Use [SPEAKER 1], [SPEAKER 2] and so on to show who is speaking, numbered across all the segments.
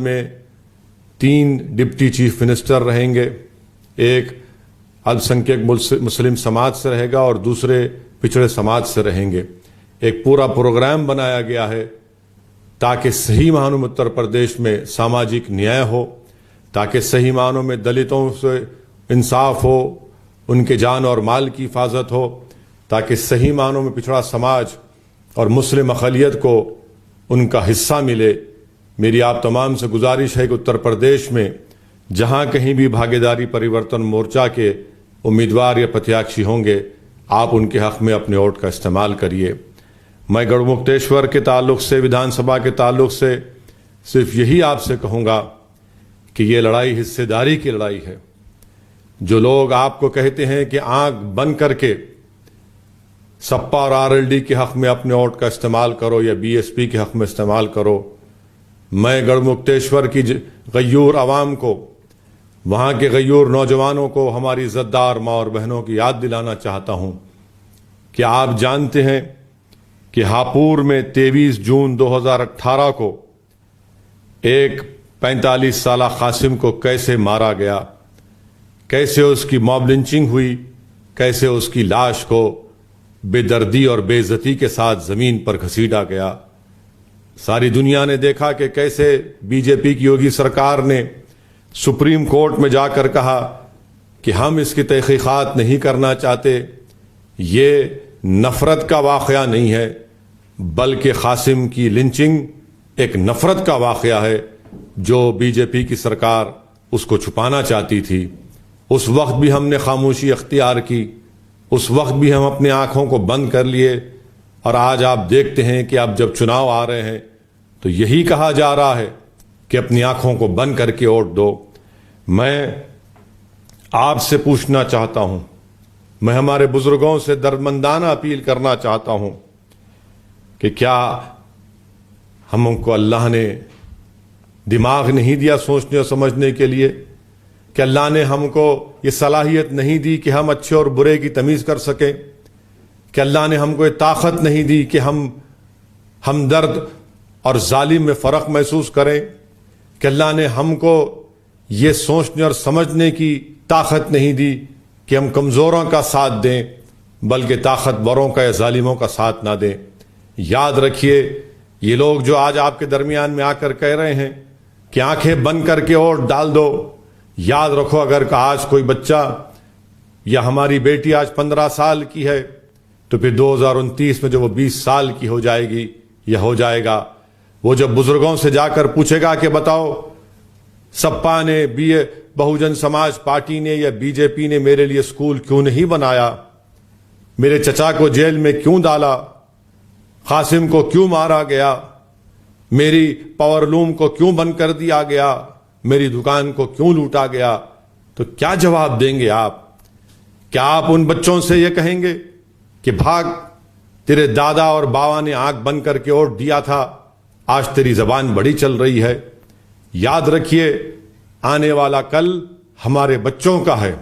[SPEAKER 1] میں 3 deputy chief minister رہیں گے، ایک الپسنکھیک مسلم سماج سے رہے گا اور دوسرے پچھڑے سماج سے رہیں گے۔ ایک پورا پروگرام بنایا گیا ہے تاکہ صحیح معنوں میں اتر پردیش میں ساماجک نیائے ہو، تاکہ صحیح معنوں میں دلتوں سے انصاف ہو، ان کے جان اور مال کی حفاظت ہو، تاکہ صحیح معنوں میں پچھڑا سماج اور مسلم اقلیت کو ان کا حصہ ملے۔ میری آپ تمام سے گزارش ہے کہ اتر پردیش میں جہاں کہیں بھی بھاگیداری پریورتن مورچہ کے امیدوار یا پرتیاکشی ہوں گے، آپ ان کے حق میں اپنے ووٹ کا استعمال کریے۔ میں گڑھ مکتیشور کے تعلق سے، ودھان سبھا کے تعلق سے صرف یہی آپ سے کہوں گا کہ یہ لڑائی حصے داری کی لڑائی ہے۔ جو لوگ آپ کو کہتے ہیں کہ آنکھ بند کر کے سپا اور RLD کے حق میں اپنے ووٹ کا استعمال کرو یا BSP کے حق میں استعمال کرو، میں گڑھ مکتیشور کی غیور عوام کو، وہاں کے غیور نوجوانوں کو، ہماری عزتدار ماں اور بہنوں کی یاد دلانا چاہتا ہوں کہ آپ جانتے ہیں کہ ہاپور میں 23 جون 2018 کو ایک 45 سالہ قاسم کو کیسے مارا گیا، کیسے اس کی موب لنچنگ ہوئی، کیسے اس کی لاش کو بے دردی اور بے عزتی کے ساتھ زمین پر گھسیٹا گیا۔ ساری دنیا نے دیکھا کہ کیسے BJP کی یوگی سرکار نے سپریم کورٹ میں جا کر کہا کہ ہم اس کی تحقیقات نہیں کرنا چاہتے، یہ نفرت کا واقعہ نہیں ہے بلکہ قاسم کی لنچنگ ایک نفرت کا واقعہ ہے جو BJP کی سرکار اس کو چھپانا چاہتی تھی۔ اس وقت بھی ہم نے خاموشی اختیار کی، اس وقت بھی ہم اپنی آنکھوں کو بند کر لیے، اور آج آپ دیکھتے ہیں کہ اب جب چناؤ آ رہے ہیں تو یہی کہا جا رہا ہے کہ اپنی آنکھوں کو بند کر کے ووٹ دو۔ میں آپ سے پوچھنا چاہتا ہوں، میں ہمارے بزرگوں سے دردمندانہ اپیل کرنا چاہتا ہوں کہ کیا ہم کو اللہ نے دماغ نہیں دیا سوچنے اور سمجھنے کے لیے؟ کہ اللہ نے ہم کو یہ صلاحیت نہیں دی کہ ہم اچھے اور برے کی تمیز کر سکیں؟ کہ اللہ نے ہم کو یہ طاقت نہیں دی کہ ہم ہمدرد اور ظالم میں فرق محسوس کریں؟ کہ اللہ نے ہم کو یہ سوچنے اور سمجھنے کی طاقت نہیں دی کہ ہم کمزوروں کا ساتھ دیں بلکہ طاقتوروں کا یا ظالموں کا ساتھ نہ دیں؟ یاد رکھیے، یہ لوگ جو آج آپ کے درمیان میں آ کر کہہ رہے ہیں کہ آنکھیں بند کر کے ووٹ ڈال دو، یاد رکھو اگر آج کوئی بچہ یا ہماری بیٹی آج 15 سال کی ہے تو پھر 2029 میں جب وہ 20 سال کی ہو جائے گی یا ہو جائے گا، وہ جب بزرگوں سے جا کر پوچھے گا کہ بتاؤ سپا نے، بہوجن سماج پارٹی نے یا BJP نے میرے لیے اسکول کیوں نہیں بنایا، میرے چچا کو جیل میں کیوں ڈالا، قاسم کو کیوں مارا گیا، میری پاور لوم کو کیوں بند کر دیا گیا، میری دکان کو کیوں لوٹا گیا، تو کیا جواب دیں گے آپ؟ کیا آپ ان بچوں سے یہ کہیں گے کہ بھاگ، تیرے دادا اور باوا نے آنکھ بند کر کے ووٹ دیا تھا، آج تیری زبان بڑی چل رہی ہے؟ یاد رکھیے، آنے والا کل ہمارے بچوں کا ہے۔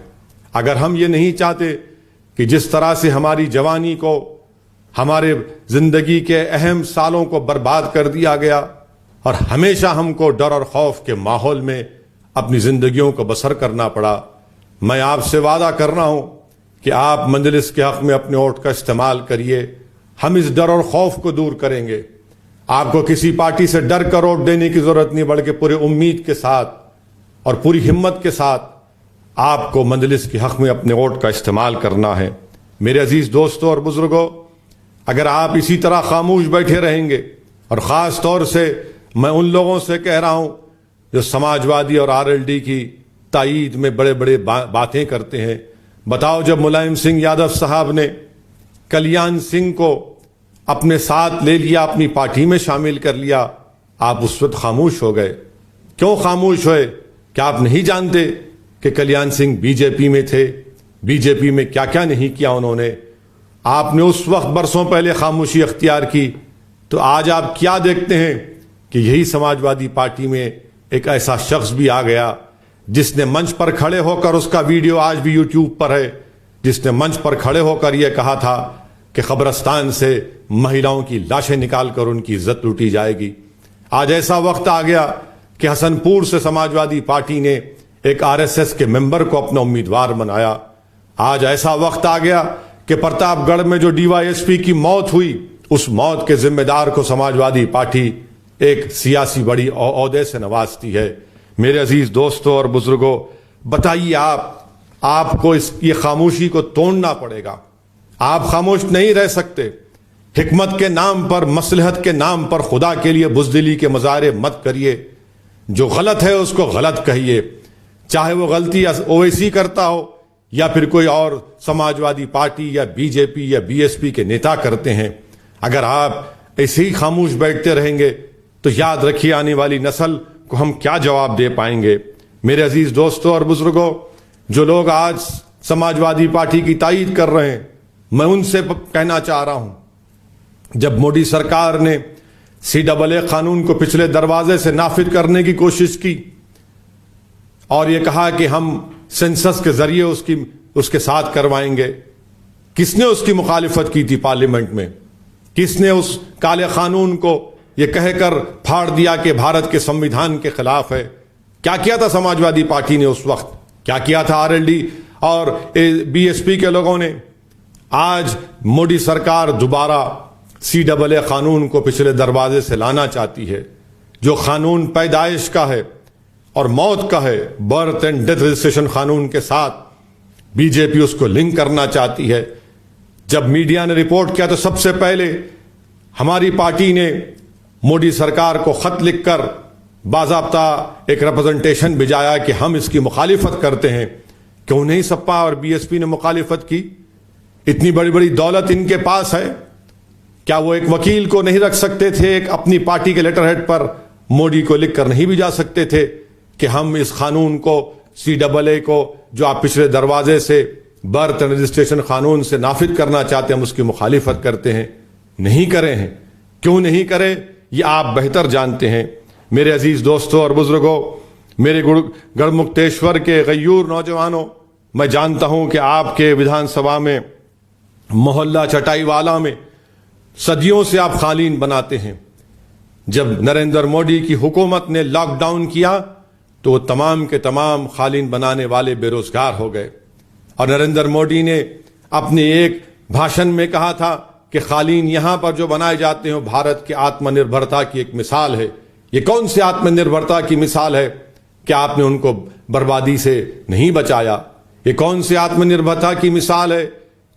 [SPEAKER 1] اگر ہم یہ نہیں چاہتے کہ جس طرح سے ہماری جوانی کو، ہمارے زندگی کے اہم سالوں کو برباد کر دیا گیا اور ہمیشہ ہم کو ڈر اور خوف کے ماحول میں اپنی زندگیوں کو بسر کرنا پڑا، میں آپ سے وعدہ کر رہا ہوں کہ آپ مجلس کے حق میں اپنے ووٹ کا استعمال کریے۔ ہم اس ڈر اور خوف کو دور کریں گے۔ آپ کو کسی پارٹی سے ڈر کر ووٹ دینے کی ضرورت نہیں، بلکہ پورے امید کے ساتھ اور پوری ہمت کے ساتھ آپ کو مجلس کے حق میں اپنے ووٹ کا استعمال کرنا ہے۔ میرے عزیز دوستوں اور بزرگوں، اگر آپ اسی طرح خاموش بیٹھے رہیں گے، اور خاص طور سے میں ان لوگوں سے کہہ رہا ہوں جو سماجوادی اور RLD کی تائید میں بڑے بڑے باتیں کرتے ہیں، بتاؤ جب ملائم سنگھ یادو صاحب نے کلیان سنگھ کو اپنے ساتھ لے لیا، اپنی پارٹی میں شامل کر لیا، آپ اس وقت خاموش ہو گئے۔ کیوں خاموش ہوئے؟ کیا آپ نہیں جانتے کہ کلیان سنگھ BJP میں تھے؟ BJP میں کیا کیا نہیں کیا انہوں نے؟ آپ نے اس وقت برسوں پہلے خاموشی اختیار کی، تو آج آپ کیا دیکھتے ہیں کہ یہی سماجوادی پارٹی میں ایک ایسا شخص بھی آ گیا جس نے منچ پر کھڑے ہو کر، اس کا ویڈیو آج بھی YouTube پر ہے، جس نے منچ پر کھڑے ہو کر یہ کہا تھا کہ قبرستان سے مہیلاؤں کی لاشیں نکال کر ان کی عزت لوٹی جائے گی۔ آج ایسا وقت آ گیا کہ حسنپور سے سماجوادی پارٹی نے ایک RSS کے ممبر کو اپنا امیدوار بنایا. آج ایسا وقت آ گیا کہ پرتاپ گڑھ میں جو DYSP کی موت ہوئی, اس موت کے ذمہ دار کو سماجوادی پارٹی ایک سیاسی بڑی عہدے سے نوازتی ہے. میرے عزیز دوستوں اور بزرگوں, بتائیے آپ کو یہ خاموشی کو توڑنا پڑے گا. آپ خاموش نہیں رہ سکتے. حکمت کے نام پر, مصلحت کے نام پر خدا کے لیے بزدلی کے مظاہرے مت کریے. جو غلط ہے اس کو غلط کہیے, چاہے وہ غلطی اویسی کرتا ہو یا پھر کوئی اور سماجوادی پارٹی یا BJP یا BSP کے نیتا کرتے ہیں. اگر آپ ایسے ہی خاموش بیٹھتے رہیں گے تو یاد رکھیے آنے والی نسل کو ہم کیا جواب دے پائیں گے. میرے عزیز دوستوں اور بزرگوں, جو لوگ آج سماجوادی پارٹی کی تائید کر رہے ہیں, میں ان سے کہنا چاہ رہا ہوں, جب مودی سرکار نے CAA قانون کو پچھلے دروازے سے نافذ کرنے کی کوشش کی اور یہ کہا کہ ہم سینسس کے ذریعے اس کے ساتھ کروائیں گے, کس نے اس کی مخالفت کی تھی پارلیمنٹ میں؟ کس نے اس کالے قانون کو یہ کہہ کر پھاڑ دیا کہ بھارت کے سمویدھان کے خلاف ہے؟ کیا کیا تھا سماجوادی پارٹی نے اس وقت؟ کیا کیا تھا RLD اور BSP کے لوگوں نے؟ آج مودی سرکار دوبارہ CAA قانون کو پچھلے دروازے سے لانا چاہتی ہے, جو قانون پیدائش کا ہے اور موت کا ہے, برتھ اینڈ ڈیتھ رجسٹریشن قانون کے ساتھ BJP اس کو لنک کرنا چاہتی ہے. جب میڈیا نے رپورٹ کیا تو سب سے پہلے ہماری پارٹی نے مودی سرکار کو خط لکھ کر باضابطہ ایک ریپرزنٹیشن بھیجایا کہ ہم اس کی مخالفت کرتے ہیں. کیوں نہیں سپا اور BSP نے مخالفت کی؟ اتنی بڑی بڑی دولت ان کے پاس ہے, کیا وہ ایک وکیل کو نہیں رکھ سکتے تھے؟ ایک اپنی پارٹی کے لیٹر ہیڈ پر مودی کو لکھ کر نہیں بھی جا سکتے تھے کہ ہم اس قانون کو CAA کو جو آپ پچھلے دروازے سے برتھ رجسٹریشن قانون سے نافذ کرنا چاہتے ہیں, ہم اس کی مخالفت کرتے ہیں؟ نہیں کرے ہیں. کیوں نہیں کرے یہ آپ بہتر جانتے ہیں. میرے عزیز دوستوں اور بزرگوں, میرے گڑھ مکتیشور کے غیور نوجوانوں, میں جانتا ہوں کہ آپ کے ودھان سبھا میں محلہ چٹائی والا میں صدیوں سے آپ قالین بناتے ہیں. جب نریندر مودی کی حکومت نے لاک ڈاؤن کیا تو وہ تمام کے تمام قالین بنانے والے بے روزگار ہو گئے, اور نریندر مودی نے اپنے ایک بھاشن میں کہا تھا کہ قالین یہاں پر جو بنائے جاتے ہیں بھارت کے آتم نربھرتا کی ایک مثال ہے. یہ کون سی آتم نربھرتا کی مثال ہے کہ آپ نے ان کو بربادی سے نہیں بچایا؟ یہ کون سی آتم نربھرتا کی مثال ہے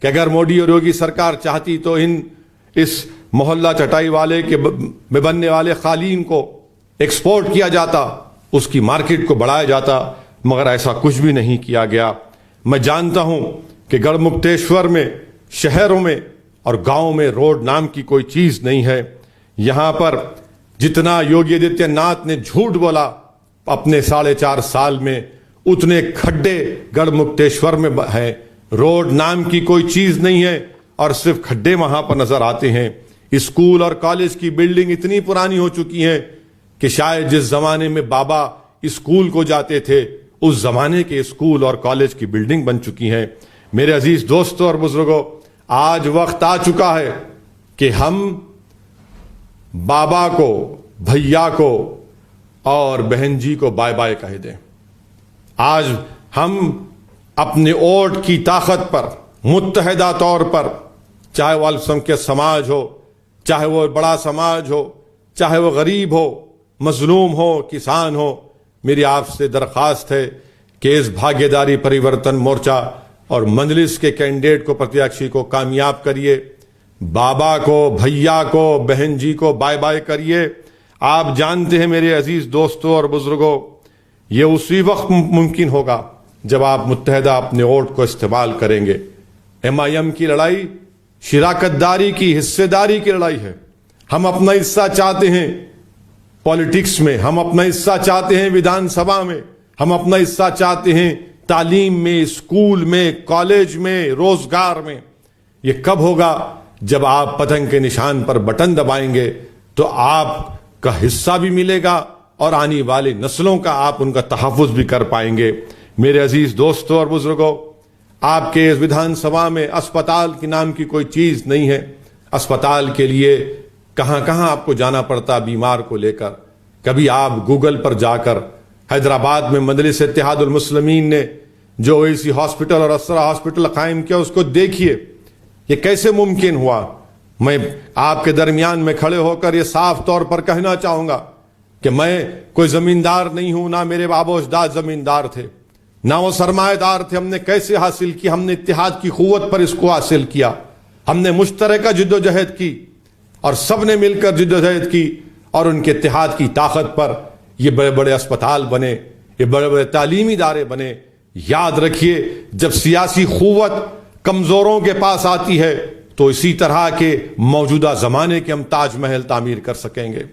[SPEAKER 1] کہ اگر مودی اور یوگی سرکار چاہتی تو اس محلہ چٹائی والے کے میں بننے والے قالین کو ایکسپورٹ کیا جاتا, اس کی مارکیٹ کو بڑھایا جاتا, مگر ایسا کچھ بھی نہیں کیا گیا. میں جانتا ہوں کہ گڑھ مکتیشور میں, شہروں میں اور گاؤں میں روڈ نام کی کوئی چیز نہیں ہے. یہاں پر جتنا یوگی آدتیہ ناتھ نے جھوٹ بولا اپنے 4.5 سال میں, اتنے کھڈے گڑھ مکتیشور میں ہیں. روڈ نام کی کوئی چیز نہیں ہے اور صرف کھڈے وہاں پر نظر آتے ہیں. اسکول اور کالج کی بلڈنگ اتنی پرانی ہو چکی ہیں کہ شاید جس زمانے میں بابا اسکول کو جاتے تھے اس زمانے کے اسکول اور کالج کی بلڈنگ بن چکی ہیں. میرے عزیز دوستوں اور بزرگوں, آج وقت آ چکا ہے کہ ہم بابا کو, بھیا کو اور بہن جی کو بائے بائے کہہ دیں. آج ہم اپنے ووٹ کی طاقت پر متحدہ طور پر, چاہے وہ الپسنکھیک سماج ہو, چاہے وہ بڑا سماج ہو, چاہے وہ غریب ہو, مظلوم ہو, کسان ہو, میری آپ سے درخواست ہے کہ اس بھاگیداری پریورتن مورچہ اور مجلس کے کینڈیڈیٹ کو, پرتیاکشی کو کامیاب کریے. بابا کو, بھیا کو, بہن جی کو بائے بائے کریے. آپ جانتے ہیں میرے عزیز دوستوں اور بزرگوں, یہ اسی وقت ممکن ہوگا جب آپ متحدہ اپنے ووٹ کو استعمال کریں گے. MIM کی لڑائی شراکت داری کی, حصے داری کی لڑائی ہے. ہم اپنا حصہ چاہتے ہیں پالیٹکس میں, ہم اپنا حصہ چاہتے ہیں ودھان سبھا میں, ہم اپنا حصہ چاہتے ہیں تعلیم میں, اسکول میں, کالج میں, روزگار میں. یہ کب ہوگا؟ جب آپ پتنگ کے نشان پر بٹن دبائیں گے تو آپ کا حصہ بھی ملے گا اور آنے والی نسلوں کا آپ ان کا تحفظ بھی کر پائیں گے. میرے عزیز دوستوں اور بزرگوں, آپ کے اس ودھان سبھا میں اسپتال کی نام کی کوئی چیز نہیں ہے. اسپتال کے لیے کہاں کہاں آپ کو جانا پڑتا بیمار کو لے کر. کبھی آپ گوگل پر جا کر حیدرآباد میں مجلس اتحاد المسلمین نے جو اویسی ہاسپٹل اور اسرا ہاسپٹل قائم کیا اس کو دیکھیے. یہ کیسے ممکن ہوا؟ میں آپ کے درمیان میں کھڑے ہو کر یہ صاف طور پر کہنا چاہوں گا کہ میں کوئی زمیندار نہیں ہوں، نہ میرے باب و اجداد زمیندار تھے، نہ وہ سرمایہ دار تھے. ہم نے کیسے حاصل کی؟ ہم نے اتحاد کی قوت پر اس کو حاصل کیا. ہم نے مشترکہ جد و جہد کی اور سب نے مل کر جد و جہد کی، اور ان کے اتحاد کی طاقت پر یہ بڑے بڑے اسپتال بنے، یہ بڑے بڑے تعلیمی ادارے بنے. یاد رکھیے، جب سیاسی قوت کمزوروں کے پاس آتی ہے تو اسی طرح کے موجودہ زمانے کے ہم تاج محل تعمیر کر سکیں گے.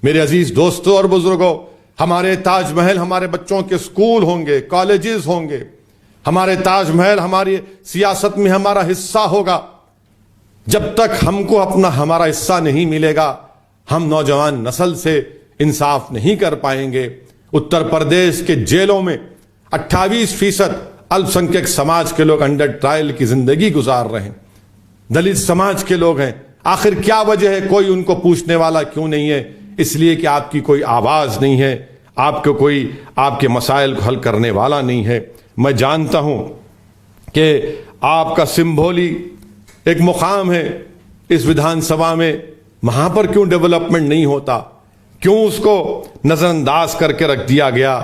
[SPEAKER 1] میرے عزیز دوستوں اور بزرگوں، ہمارے تاج محل ہمارے بچوں کے اسکول ہوں گے، کالجز ہوں گے. ہمارے تاج محل ہماری سیاست میں ہمارا حصہ ہوگا. جب تک ہم کو ہمارا حصہ نہیں ملے گا، ہم نوجوان نسل سے انصاف نہیں کر پائیں گے. اتر پردیش کے جیلوں میں 28% الپسنکھیک سماج کے لوگ انڈر ٹرائل کی زندگی گزار رہے ہیں. دلت سماج کے لوگ ہیں. آخر کیا وجہ ہے؟ کوئی ان کو پوچھنے والا کیوں نہیں ہے؟ اس لیے کہ آپ کی کوئی آواز نہیں ہے، آپ کو کوئی آپ کے مسائل کو حل کرنے والا نہیں ہے. میں جانتا ہوں کہ آپ کا سمبھولی ایک مقام ہے اس ودھان سبھا میں، وہاں پر کیوں ڈیولپمنٹ نہیں ہوتا؟ کیوں اس کو نظر انداز کر کے رکھ دیا گیا؟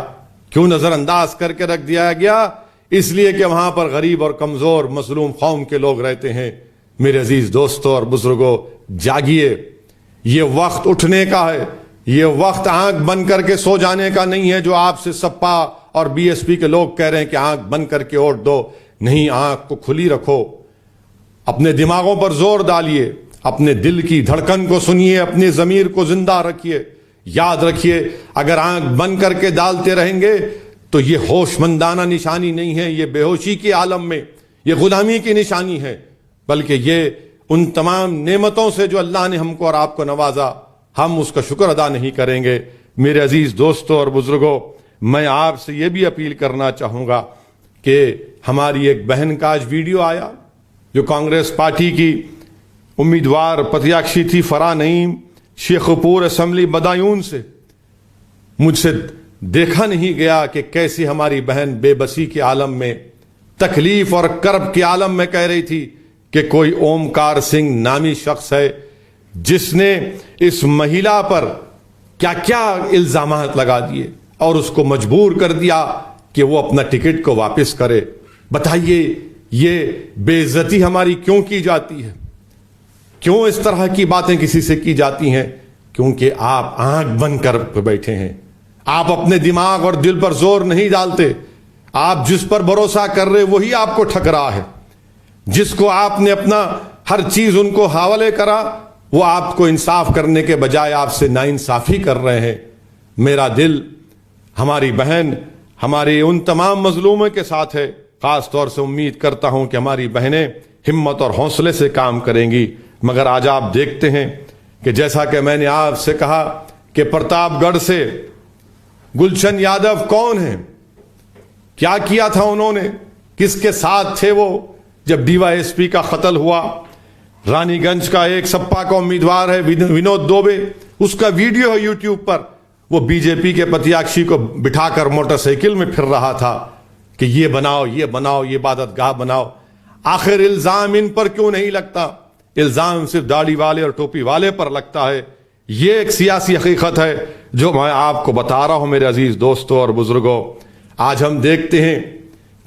[SPEAKER 1] کیوں نظر انداز کر کے رکھ دیا گیا؟ اس لیے کہ وہاں پر غریب اور کمزور مظلوم قوم کے لوگ رہتے ہیں. میرے عزیز دوستوں اور بزرگوں، جاگیے. یہ وقت اٹھنے کا ہے. یہ وقت آنکھ بند کر کے سو جانے کا نہیں ہے جو آپ سے سپا اور بی ایس پی کے لوگ کہہ رہے ہیں کہ آنکھ بند کر کے ووٹ دو. نہیں، آنکھ کو کھلی رکھو، اپنے دماغوں پر زور ڈالیے، اپنے دل کی دھڑکن کو سنیے، اپنی ضمیر کو زندہ رکھیے. یاد رکھیے، اگر آنکھ بند کر کے ڈالتے رہیں گے تو یہ ہوش مندانہ نشانی نہیں ہے، یہ بے ہوشی کے عالم میں یہ غلامی کی نشانی ہے، بلکہ یہ ان تمام نعمتوں سے جو اللہ نے ہم کو اور آپ کو نوازا، ہم اس کا شکر ادا نہیں کریں گے. میرے عزیز دوستوں اور بزرگوں، میں آپ سے یہ بھی اپیل کرنا چاہوں گا کہ ہماری ایک بہن کا آج ویڈیو آیا جو کانگریس پارٹی کی امیدوار پتیاکشی تھی، فرا نعیم، شیخ پور اسمبلی بدایون سے. مجھ سے دیکھا نہیں گیا کہ کیسی ہماری بہن بے بسی کے عالم میں، تکلیف اور کرب کے عالم میں کہہ رہی تھی کہ کوئی اومکار سنگھ نامی شخص ہے جس نے اس مہیلا پر کیا کیا الزامات لگا دیے اور اس کو مجبور کر دیا کہ وہ اپنا ٹکٹ کو واپس کرے. بتائیے یہ بے عزتی ہماری کیوں کی جاتی ہے؟ کیوں اس طرح کی باتیں کسی سے کی جاتی ہیں؟ کیونکہ آپ آنکھ بند کر بیٹھے ہیں. آپ اپنے دماغ اور دل پر زور نہیں ڈالتے. آپ جس پر بھروسہ کر رہے وہی آپ کو ٹھگ رہا ہے. جس کو آپ نے اپنا ہر چیز ان کو حوالے کرا وہ آپ کو انصاف کرنے کے بجائے آپ سے ناانصافی کر رہے ہیں. میرا دل ہماری بہن، ہمارے ان تمام مظلوموں کے ساتھ ہے. خاص طور سے امید کرتا ہوں کہ ہماری بہنیں ہمت اور حوصلے سے کام کریں گی. مگر آج آپ دیکھتے ہیں کہ جیسا کہ میں نے آپ سے کہا کہ پرتاپ گڑھ سے گلشن یادو کون ہیں، کیا کیا تھا انہوں نے، کس کے ساتھ تھے وہ جب ڈی وائی ایس پی کا قتل ہوا. رانی گنج کا ایک سپا کا امیدوار ہے ونود دوبے، اس کا ویڈیو ہے یوٹیوب پر، وہ بی جے پی کے پتیاکشی کو بٹھا کر موٹر سائیکل میں پھر رہا تھا کہ یہ بناؤ، یہ بناؤ، یہ عبادت گاہ بناؤ. آخر الزام ان پر کیوں نہیں لگتا؟ الزام صرف داڑھی والے اور ٹوپی والے پر لگتا ہے. یہ ایک سیاسی حقیقت ہے جو میں آپ کو بتا رہا ہوں. میرے عزیز دوستوں اور بزرگوں، آج ہم دیکھتے ہیں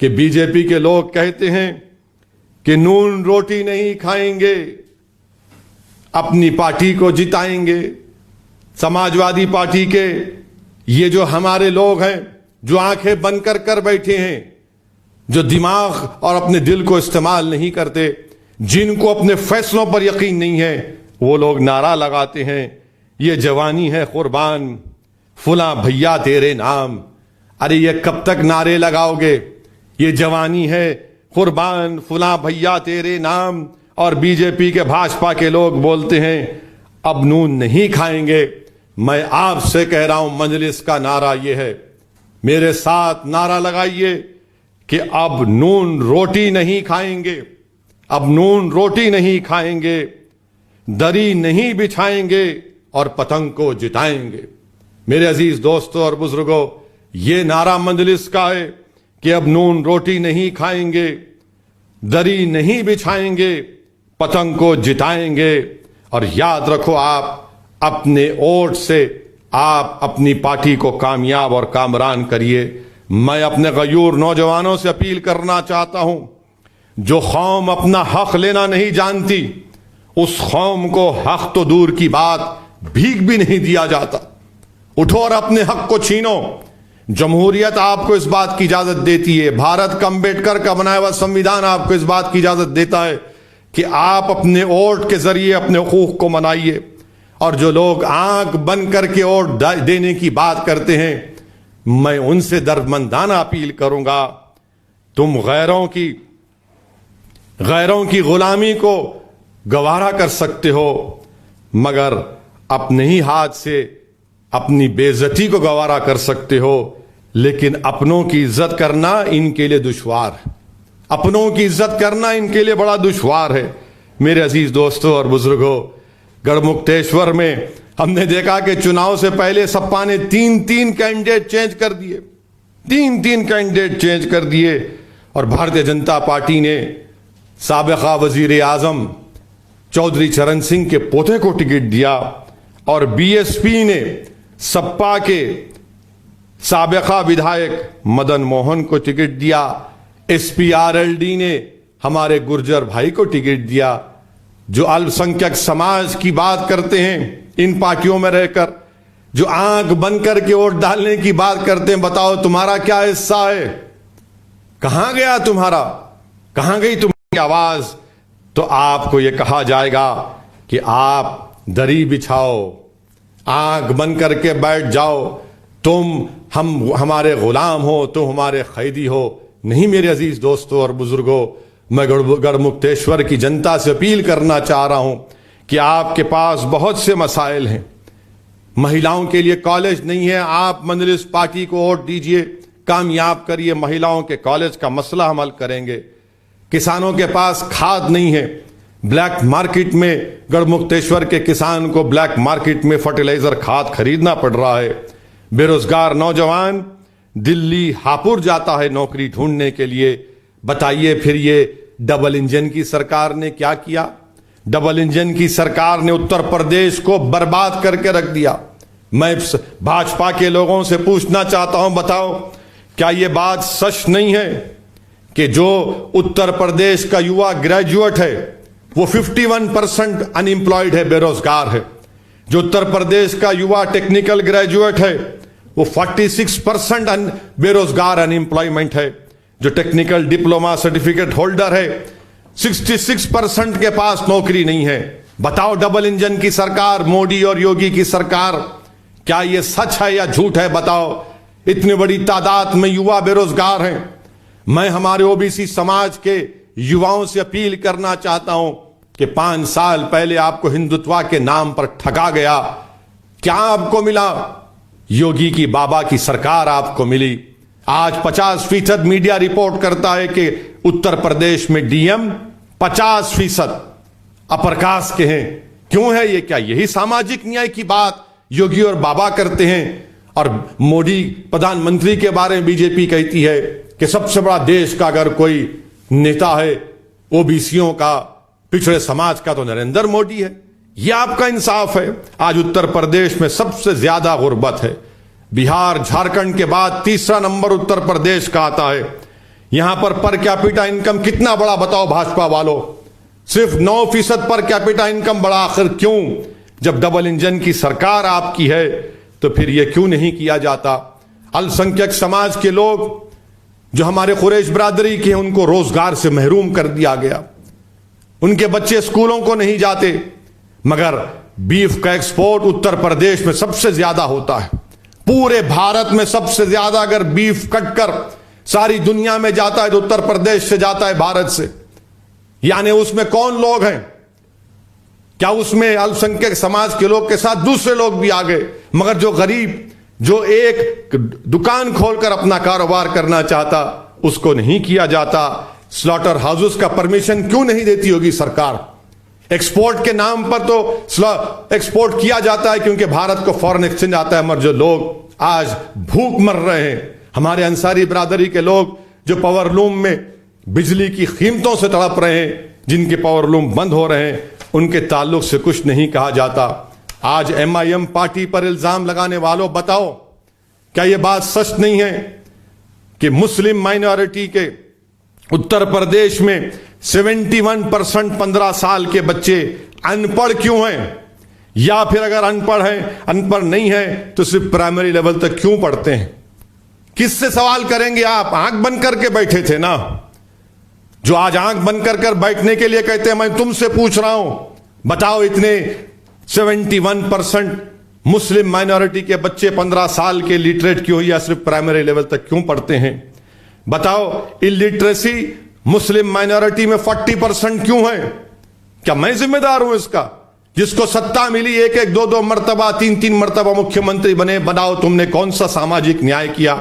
[SPEAKER 1] کہ بی جے پی کے لوگ کہتے ہیں کہ نون روٹی نہیں کھائیں گے، اپنی پارٹی کو جتائیں گے. سماجوادی پارٹی کے یہ جو ہمارے لوگ ہیں جو آنکھیں بند کر کر بیٹھے ہیں، جو دماغ اور اپنے دل کو استعمال نہیں کرتے، جن کو اپنے فیصلوں پر یقین نہیں ہے، وہ لوگ نعرہ لگاتے ہیں یہ جوانی ہے قربان، فلاں بھیا تیرے نام. ارے یہ کب تک نعرے لگاؤ گے؟ یہ جوانی ہے قربان، فلاں بھیا تیرے نام. اور بی جے پی کے بھاجپا کے لوگ بولتے ہیں اب نون نہیں کھائیں گے. میں آپ سے کہہ رہا ہوں مجلس کا نعرہ یہ ہے، میرے ساتھ نعرہ لگائیے کہ اب نون روٹی نہیں کھائیں گے، اب نون روٹی نہیں کھائیں گے، دری نہیں بچھائیں گے اور پتنگ کو جتائیں گے. میرے عزیز دوستوں اور بزرگوں، یہ نعرہ مجلس کا ہے کہ اب نون روٹی نہیں کھائیں گے، دری نہیں بچھائیں گے، پتنگ کو جتائیں گے. اور یاد رکھو، آپ اپنے ووٹ سے آپ اپنی پارٹی کو کامیاب اور کامران کریے. میں اپنے غیور نوجوانوں سے اپیل کرنا چاہتا ہوں، جو قوم اپنا حق لینا نہیں جانتی، اس قوم کو حق تو دور کی بات بھیک بھی نہیں دیا جاتا. اٹھو اور اپنے حق کو چھینو. جمہوریت آپ کو اس بات کی اجازت دیتی ہے، بھارت کا امبیڈکر کا بنایا ہوا سمویدھان آپ کو اس بات کی اجازت دیتا ہے کہ آپ اپنے ووٹ کے ذریعے اپنے حقوق کو منائیے. اور جو لوگ آنکھ بند کر کے ووٹ دینے کی بات کرتے ہیں، میں ان سے دردمندانہ اپیل کروں گا، تم غیروں کی غلامی کو گوارا کر سکتے ہو، مگر اپنے ہی ہاتھ سے اپنی بے عزتی کو گوارا کر سکتے ہو، لیکن اپنوں کی عزت کرنا ان کے لیے دشوار ہے. اپنوں کی عزت کرنا ان کے لیے بڑا دشوار ہے. میرے عزیز دوستوں اور بزرگوں، گڑھ مکتیشور میں ہم نے دیکھا کہ چناؤ سے پہلے سپا نے تین کینڈیڈیٹ چینج کر دیے، تین کینڈیڈیٹ چینج کر دیے. اور بھارتیہ جنتا پارٹی نے سابقہ وزیر اعظم چودھری چرن سنگھ کے پوتے کو ٹکٹ دیا، اور بی ایس پی نے سپا کے سابقہ ودھائک مدن موہن کو ٹکٹ دیا. S P R L D نے ہمارے گرجر بھائی کو ٹکٹ دیا. جو الپسنکھیک سماج کی بات کرتے ہیں ان پارٹیوں میں رہ کر، جو آنکھ بند کر کے ووٹ ڈالنے کی بات کرتے ہیں، بتاؤ تمہارا کیا حصہ ہے؟ کہاں گیا تمہارا؟ کہاں گئی تمہاری آواز؟ تو آپ کو یہ کہا جائے گا کہ آپ دری بچھاؤ، آنکھ بند کر کے بیٹھ جاؤ، تم ہمارے غلام ہو، تم ہمارے قیدی ہو. نہیں میرے عزیز دوستوں اور بزرگوں، میں گڑھ مکتیشور کی جنتا سے اپیل کرنا چاہ رہا ہوں کہ آپ کے پاس بہت سے مسائل ہیں. مہیلاؤں کے لیے کالج نہیں ہے، آپ مجلس پارٹی کو ووٹ دیجئے، کامیاب کریے. مہیلاؤں کے کالج کا مسئلہ ہم حل کریں گے. کسانوں کے پاس کھاد نہیں ہے، بلیک مارکیٹ میں گڑھ مکتیشور کے کسان کو بلیک مارکیٹ میں فرٹیلائزر کھاد خریدنا پڑ رہا ہے. بے روزگار نوجوان دلی ہاپور جاتا ہے نوکری ڈھونڈنے کے لیے. بتائیے پھر یہ ڈبل انجن کی سرکار نے کیا کیا؟ ڈبل انجن کی سرکار نے اتر پردیش کو برباد کر کے رکھ دیا. میں بھاجپا کے لوگوں سے پوچھنا چاہتا ہوں، بتاؤ کیا یہ بات سچ نہیں ہے کہ جو اتر پردیش کا یوا گریجویٹ ہے وہ 51% ان امپلائڈ ہے، بے روزگار ہے. جو اتر پردیش کا یوا ٹیکنیکل گریجویٹ ہے وہ 46% بے روزگار ان امپلائمنٹ ہے. جو ٹیکنیکل ڈپلوما سرٹیفکیٹ ہولڈر ہے 66% کے پاس نوکری نہیں ہے. بتاؤ ڈبل انجن کی سرکار، موڈی اور یوگی کی سرکار، کیا یہ سچ ہے یا جھوٹ ہے؟ بتاؤ. اتنی بڑی تعداد میں یوا بے روزگار ہیں. میں ہمارے او بی سی سماج کے یواؤں سے اپیل کرنا چاہتا ہوں کہ 5 سال پہلے آپ کو ہندوتوا کے نام پر ٹھگا گیا. کیا آپ کو ملا؟ یوگی کی بابا کی سرکار آپ کو ملی. آج 50% میڈیا رپورٹ کرتا ہے کہ اتر پردیش میں ڈی ایم 50% اپر کاسٹ کے ہیں. کیوں ہے یہ؟ کیا یہی ساماجک نیائے کی بات یوگی اور بابا کرتے ہیں؟ اور موڈی پردھان منتری کے بارے میں بی جے پی کہتی ہے کہ سب سے بڑا دیش کا اگر کوئی نیتا ہے او بی سیوں کا، پچھڑے سماج کا، تو نریندر موڈی ہے. یہ آپ کا انصاف ہے؟ آج اتر پردیش میں سب سے زیادہ غربت ہے. بہار جھارکھنڈ کے بعد تیسرا نمبر اتر پردیش کا آتا ہے. یہاں پر کیپیٹا انکم کتنا بڑا بتاؤ بھاجپا والوں؟ صرف 9% پر کیپیٹا انکم بڑا. آخر کیوں؟ جب ڈبل انجن کی سرکار آپ کی ہے تو پھر یہ کیوں نہیں کیا جاتا؟ الپسنکھیک سماج کے لوگ جو ہمارے قریش برادری کے ہیں ان کو روزگار سے محروم کر دیا گیا. ان کے بچے اسکولوں کو نہیں جاتے. مگر بیف کا ایکسپورٹ اتر پردیش میں سب سے زیادہ ہوتا ہے. پورے بھارت میں سب سے زیادہ اگر بیف کٹ کر ساری دنیا میں جاتا ہے تو اتر پردیش سے جاتا ہے، بھارت سے. یعنی اس میں کون لوگ ہیں؟ کیا اس میں الپسنکھیک سماج کے لوگ کے ساتھ دوسرے لوگ بھی آ گئے؟ مگر جو غریب، جو ایک دکان کھول کر اپنا کاروبار کرنا چاہتا، اس کو نہیں کیا جاتا. سلاٹر ہاؤسز کا پرمیشن کیوں نہیں دیتی ہوگی سرکار؟ ایکسپورٹ کے نام پر تو ایکسپورٹ کیا جاتا ہے کیونکہ بھارت کو فورن ایکسچینج آتا ہے، مگر جو لوگ آج بھوک مر رہے ہیں، ہمارے انصاری برادری کے لوگ جو پاور لوم میں بجلی کی قیمتوں سے تڑپ رہے ہیں، جن کے پاور لوم بند ہو رہے ہیں، ان کے تعلق سے کچھ نہیں کہا جاتا۔ آج MIM پارٹی پر الزام لگانے والوں، بتاؤ کیا یہ بات سچ نہیں ہے کہ مسلم مائنورٹی کے اتر پردیش میں 71% 15 سال کے بچے ان پڑھ کیوں ہیں؟ یا پھر اگر ان پڑھ نہیں ہیں تو صرف پرائمری لیول تک کیوں پڑھتے ہیں؟ کس سے سوال کریں گے؟ آپ آنکھ بند کر کے بیٹھے تھے نا، جو آج آنکھ بند کر بیٹھنے کے لیے کہتے ہیں میں تم سے پوچھ رہا ہوں، بتاؤ اتنے 71% مسلم مائنورٹی کے بچے 15 سال کے لٹریٹ کیوں یا صرف پرائمری لیول تک کیوں پڑھتے ہیں؟ بتاؤ الٹریسی مسلم مائنورٹی میں 40% کیوں ہے؟ کیا میں ذمہ دار ہوں اس کا؟ جس کو ستا ملی، ایک دو مرتبہ 3 مرتبہ مکھیہ منتری بنے، بناؤ تم نے کون سا ساماجک نیائے کیا؟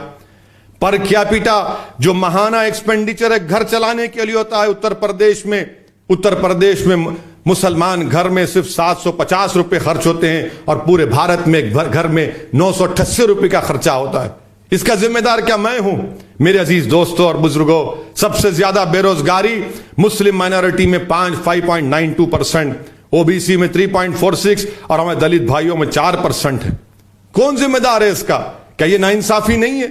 [SPEAKER 1] پر کیپیٹا جو ماہانہ ایکسپینڈیچر ایک گھر چلانے کے لیے ہوتا ہے اتر پردیش میں مسلمان گھر میں صرف 750 روپے خرچ ہوتے ہیں، اور پورے بھارت میں گھر میں 988 روپے کا خرچہ ہوتا ہے۔ اس کا ذمہ دار کیا میں ہوں؟ میرے عزیز دوستوں اور بزرگوں، سب سے زیادہ بے روزگاری مسلم مائنورٹی میں 5.92%، OBC میں 3.46 اور ہمارے دلت بھائیوں میں 4% ہے۔ کون ذمہ دار ہے اس کا؟ کیا یہ ناانصافی نہیں ہے؟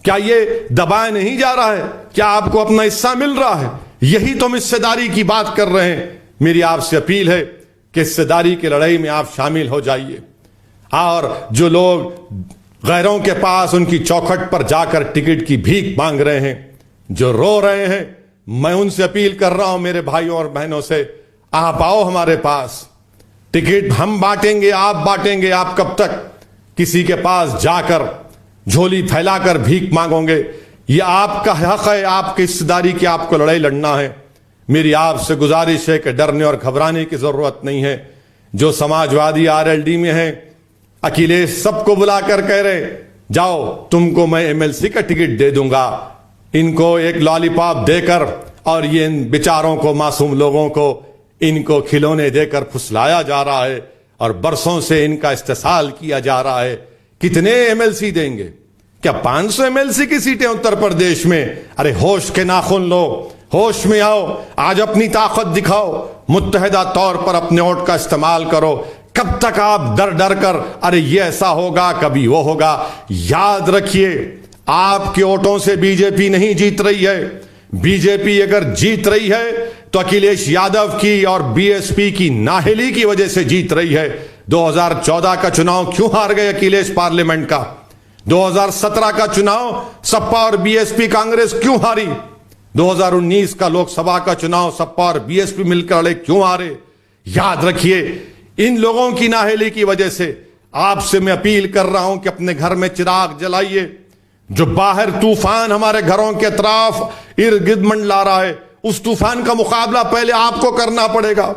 [SPEAKER 1] کیا یہ دبایا نہیں جا رہا ہے؟ کیا آپ کو اپنا حصہ مل رہا ہے؟ یہی تو ہم حصہ داری کی بات کر رہے ہیں۔ میری آپ سے اپیل ہے کہ حصہ داری کی لڑائی میں آپ شامل ہو جائیے، اور جو لوگ غیروں کے پاس ان کی چوکھٹ پر جا کر ٹکٹ کی بھیک مانگ رہے ہیں، جو رو رہے ہیں، میں ان سے اپیل کر رہا ہوں میرے بھائیوں اور بہنوں سے، آپ آؤ ہمارے پاس، ٹکٹ ہم بانٹیں گے، آپ بانٹیں گے۔ آپ کب تک کسی کے پاس جا کر جھولی پھیلا کر بھیک مانگو گے؟ یہ آپ کا حق ہے، آپ کی حصہ داری کی آپ کو لڑائی لڑنا ہے۔ میری آپ سے گزارش ہے کہ ڈرنے اور گھبرانے کی ضرورت نہیں ہے۔ جو سماجوادی RLD میں ہیں، اکھلیش سب کو بلا کر کہہ رہے جاؤ تم کو میں MLC کا ٹکٹ دے دوں گا، ان کو ایک لالی پاپ دے کر، اور یہ ان بیچاروں کو، معصوم لوگوں کو ان کو کھلونے دے کر پھسلایا جا رہا ہے، اور برسوں سے ان کا استحصال کیا جا رہا ہے۔ کتنے MLC دیں گے؟ کیا 500 MLC کی سیٹیں اتر پردیش میں؟ ارے ہوش کے ناخن لو، ہوش میں آؤ، آج اپنی طاقت دکھاؤ، متحدہ طور پر اپنے ووٹ کا استعمال کرو۔ کب تک آپ ڈر کر ارے یہ ایسا ہوگا، کبھی وہ ہوگا؟ یاد رکھیے، آپ کے ووٹوں سے BJP نہیں جیت رہی ہے۔ BJP اگر جیت رہی ہے تو اکھلیش یادو کی اور BSP کی نااہلی کی وجہ سے جیت رہی ہے۔ 2014 کا چناؤ کیوں ہار گئے اکھلیش پارلیمنٹ کا؟ 2017 کا چناؤ سپا اور BSP کانگریس کیوں ہاری؟ 2019 کا لوک سبھا کا چناؤ سپا اور BSP مل کر لڑے کیوں ہارے؟ یاد رکھیے، ان لوگوں کی نااہلی کی وجہ سے آپ سے میں اپیل کر رہا ہوں کہ اپنے گھر میں چراغ جلائیے۔ جو باہر طوفان ہمارے گھروں کے اطراف ارد گرد منڈلا رہا ہے، اس طوفان کا مقابلہ پہلے آپ کو کرنا پڑے گا۔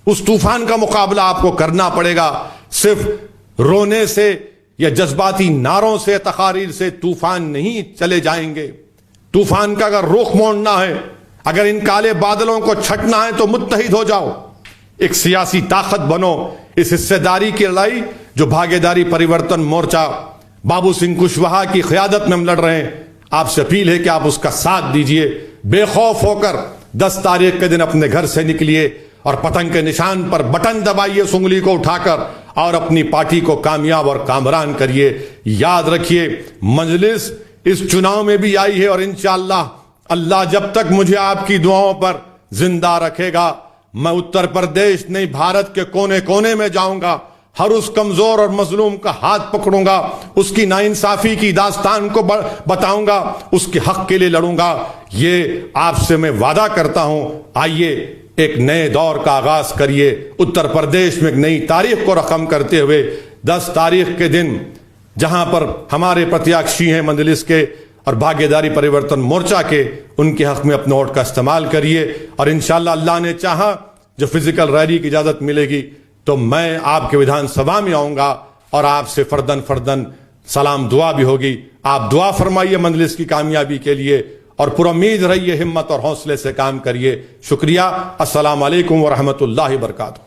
[SPEAKER 1] اس طوفان کا مقابلہ آپ کو کرنا پڑے گا۔ صرف رونے سے یا جذباتی نعروں سے، تقاریر سے طوفان نہیں چلے جائیں گے۔ طوفان کا اگر رخ موڑنا ہے، اگر ان کالے بادلوں کو چھٹنا ہے تو متحد ہو جاؤ، ایک سیاسی طاقت بنو۔ اس حصہ داری کی لڑائی جو بھاگیداری پریورتن مورچہ بابو سنگھ کشواہا کی قیادت میں ہم لڑ رہے ہیں، آپ سے اپیل ہے کہ آپ اس کا ساتھ دیجئے۔ بے خوف ہو کر 10 تاریخ کے دن اپنے گھر سے نکلیے اور پتنگ کے نشان پر بٹن دبائیے اس انگلی کو اٹھا کر، اور اپنی پارٹی کو کامیاب اور کامران کریے۔ یاد رکھیے، مجلس اس چناؤ میں بھی آئی ہے، اور انشاءاللہ اللہ جب تک مجھے آپ کی دعاؤں پر زندہ رکھے گا، میں اتر پردیش نہیں بھارت کے کونے کونے میں جاؤں گا، ہر اس کمزور اور مظلوم کا ہاتھ پکڑوں گا، اس کی ناانصافی کی داستان کو بتاؤں گا، اس کے حق کے لیے لڑوں گا۔ یہ آپ سے میں وعدہ کرتا ہوں۔ آئیے ایک نئے دور کا آغاز کریے، اتر پردیش میں ایک نئی تاریخ کو رقم کرتے ہوئے 10 تاریخ کے دن جہاں پر ہمارے پرتیاکشی ہیں مجلس کے اور بھاگیداری پریورتن مورچہ کے، ان کے حق میں اپنے ووٹ کا استعمال کریے، اور انشاءاللہ اللہ نے چاہا جو فزیکل ریلی کی اجازت ملے گی تو میں آپ کے ودھان سبھا میں آؤں گا، اور آپ سے فردن سلام دعا بھی ہوگی۔ آپ دعا فرمائیے مجلس کی کامیابی کے لیے، اور پر امید رہیے، ہمت اور حوصلے سے کام کریے۔ شکریہ۔ السلام علیکم ورحمۃ اللہ وبرکاتہ۔